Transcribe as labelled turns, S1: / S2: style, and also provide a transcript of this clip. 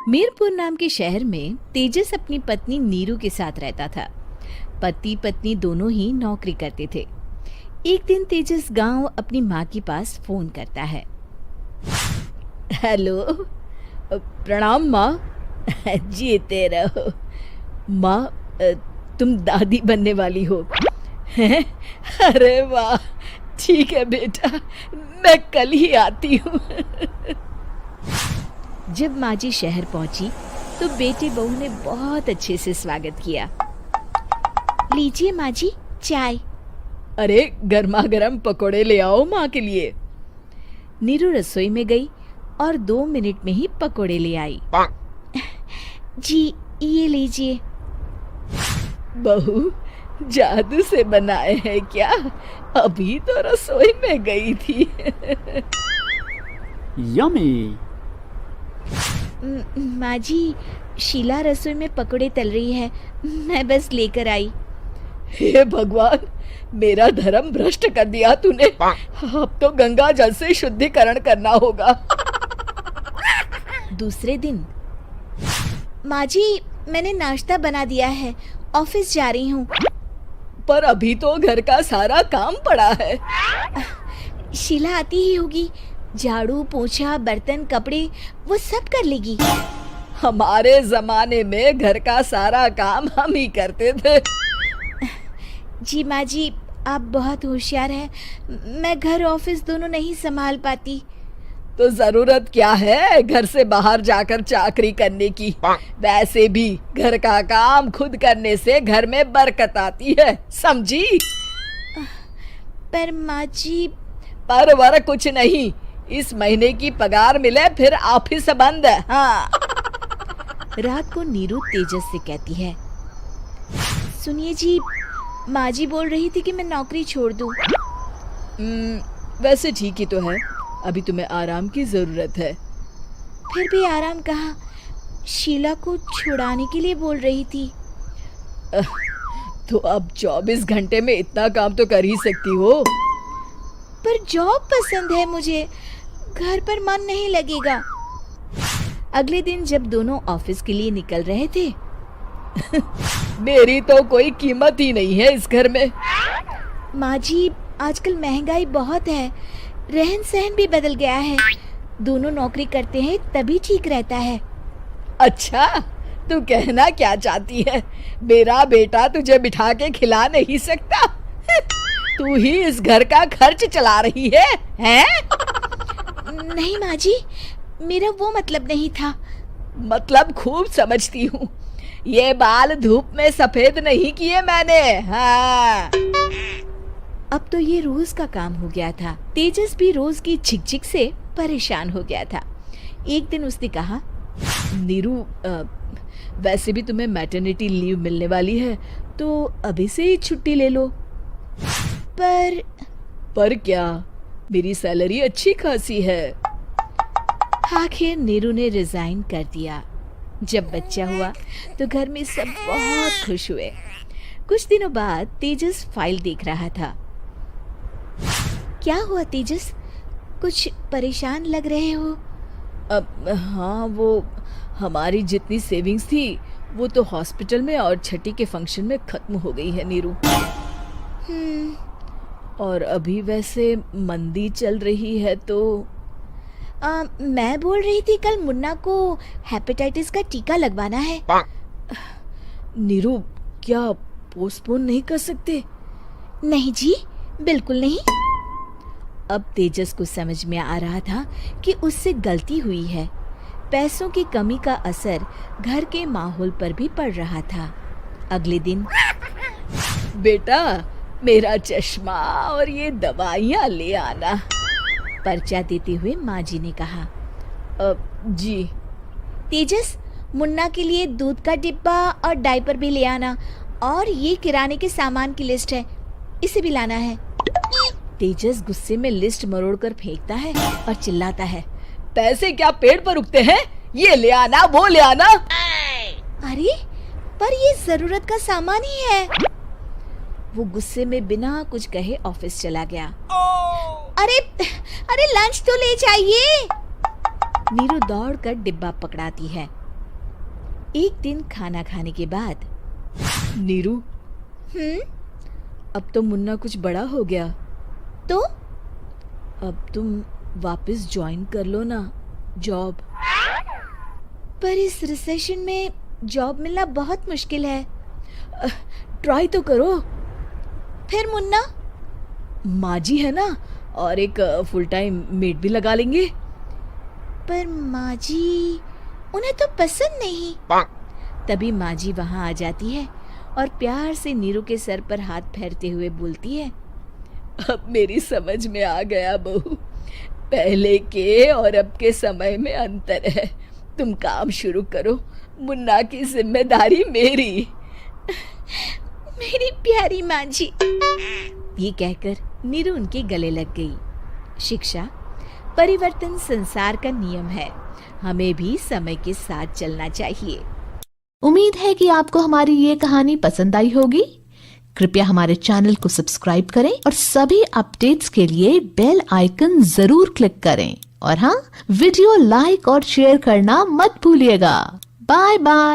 S1: मीरपुर नाम के शहर में तेजस अपनी पत्नी नीरू के साथ रहता था। पति पत्नी दोनों ही नौकरी करते थे। एक दिन तेजस गांव अपनी माँ के पास फोन करता है। हेलो, प्रणाम माँ। जीते रहो माँ, तुम दादी बनने वाली हो हैं? अरे वाह, ठीक है बेटा, मैं कल ही आती हूँ। जब माँ जी शहर पहुंची तो बेटी बहू ने बहुत अच्छे से स्वागत किया। लीजिए माँ जी, चाय। अरे गर्मा गर्म पकोड़े ले आओ माँ के लिए। नीरू रसोई में गई और 2 मिनट में ही पकोड़े ले आई। जी ये लीजिए। बहू, जादू से बनाए हैं क्या? अभी तो रसोई में गई थी।
S2: यम्मी।
S1: माँ जी, शीला रसोई में पकोड़े तल रही है, मैं बस लेकर आई। हे भगवान, मेरा धर्म भ्रष्ट कर दिया तूने। अब तो गंगा जल से शुद्धिकरण करना होगा। दूसरे दिन, माँ जी मैंने नाश्ता बना दिया है, ऑफिस जा रही हूँ। पर अभी तो घर का सारा काम पड़ा है। शीला आती ही होगी, झाड़ू पोछा बर्तन कपड़े वो सब कर लेगी। हमारे जमाने में घर का सारा काम हम ही करते थे। जी माँ जी, आप बहुत होशियार हैं, मैं घर ऑफिस दोनों नहीं संभाल पाती। तो जरूरत क्या है घर से बाहर जाकर चाकरी करने की? वैसे भी घर का काम खुद करने से घर में बरकत आती है, समझी? पर माँ जी। पर वर कुछ नहीं, इस महीने की पगार मिले फिर ऑफिस बंद। हाँ। रात को नीरू तेजस से कहती है, सुनिए जी, माँ जी बोल रही थी कि मैं नौकरी छोड़ दूं। वैसे ठीक ही तो है, अभी तुम्हें आराम की जरूरत है। फिर भी आराम कहाँ, शीला को छुड़ाने के लिए बोल रही थी। तो अब 24 घंटे में इतना काम तो कर ही सकती हो। पर जॉब पसंद है मुझे, घर पर मन नहीं लगेगा। अगले दिन जब दोनों ऑफिस के लिए निकल रहे थे, मेरी तो कोई कीमत ही नहीं है इस घर में। माँ जी, आजकल महंगाई बहुत है, रहन सहन भी बदल गया है, दोनों नौकरी करते हैं तभी ठीक रहता है। अच्छा, तू कहना क्या चाहती है? मेरा बेटा तुझे बिठा के खिला नहीं सकता? तू ही इस घर का खर्च चला रही है, हैं? नहीं माँ जी, मेरा वो मतलब नहीं था। मतलब खूब समझती हूँ, ये बाल धूप में सफेद नहीं किए मैंने। हाँ। अब तो ये रोज का काम हो गया था। तेजस भी रोज की झिकझिक से परेशान हो गया था। एक दिन उसने कहा, नीरू, वैसे भी तुम्हें मैटरनिटी लीव मिलने वाली है, तो अभी से ही छुट्टी ले लो। पर क्या, मेरी सैलरी अच्छी खासी है। आखिर नीरू ने रिजाइन कर दिया। जब बच्चा हुआ तो घर में सब बहुत खुश हुए। कुछ दिनों बाद तेजस फाइल देख रहा था। क्या हुआ तेजस, कुछ परेशान लग रहे हो? हाँ, वो हमारी जितनी सेविंग्स थी वो तो हॉस्पिटल में और छठी के फंक्शन में खत्म हो गई है नीरू। और अभी वैसे मंदी चल रही है तो मैं बोल रही थी कल मुन्ना को हेपेटाइटिस का टीका लगवाना है। नीरू, क्या पोस्टपोन नहीं कर सकते? नहीं जी, बिल्कुल नहीं। अब तेजस को समझ में आ रहा था कि उससे गलती हुई है। पैसों की कमी का असर घर के माहौल पर भी पड़ रहा था। अगले दिन, बेटा मेरा चश्मा और ये दवाइयाँ ले आना, पर्चा देते हुए माँ जी ने कहा। जी। तेजस, मुन्ना के लिए दूध का डिब्बा और डायपर भी ले आना, और ये किराने के सामान की लिस्ट है, इसे भी लाना है। तेजस गुस्से में लिस्ट मरोड़कर फेंकता है और चिल्लाता है, पैसे क्या पेड़ पर उगते हैं? ये ले आना, वो ले आना। अरे पर ये जरूरत का सामान ही है। वो गुस्से में बिना कुछ कहे ऑफिस चला गया। अरे लंच तो ले जाइए। नीरू दौड़कर डिब्बा पकड़ाती है। एक दिन खाना खाने के बाद, नीरू, अब तो मुन्ना कुछ बड़ा हो गया, तो अब तुम वापस ज्वाइन कर लो ना जॉब। पर इस रिसेशन में जॉब मिलना बहुत मुश्किल है। ट्राई तो करो। फिर मुन्ना? माँ जी है ना, और एक फुल टाइम मेड भी लगा लेंगे। पर माँ जी, उन्हें तो पसंद नहीं। तभी माँ जी वहाँ आ जाती है और प्यार से नीरू के सर पर हाथ फेरते हुए बोलती है, अब मेरी समझ में आ गया बहू, पहले के और अब के समय में अंतर है। तुम काम शुरू करो, मुन्ना की जिम्मेदारी मेरी। मेरी प्यारी माँ जी। ये कहकर नीरू उनके गले लग गई। शिक्षा, परिवर्तन संसार का नियम है, हमें भी समय के साथ चलना चाहिए।
S2: उम्मीद है कि आपको हमारी ये कहानी पसंद आई होगी। कृपया हमारे चैनल को सब्सक्राइब करें और सभी अपडेट्स के लिए बेल आइकन जरूर क्लिक करें। और हाँ, वीडियो लाइक और शेयर करना मत भूलिएगा। Bye bye.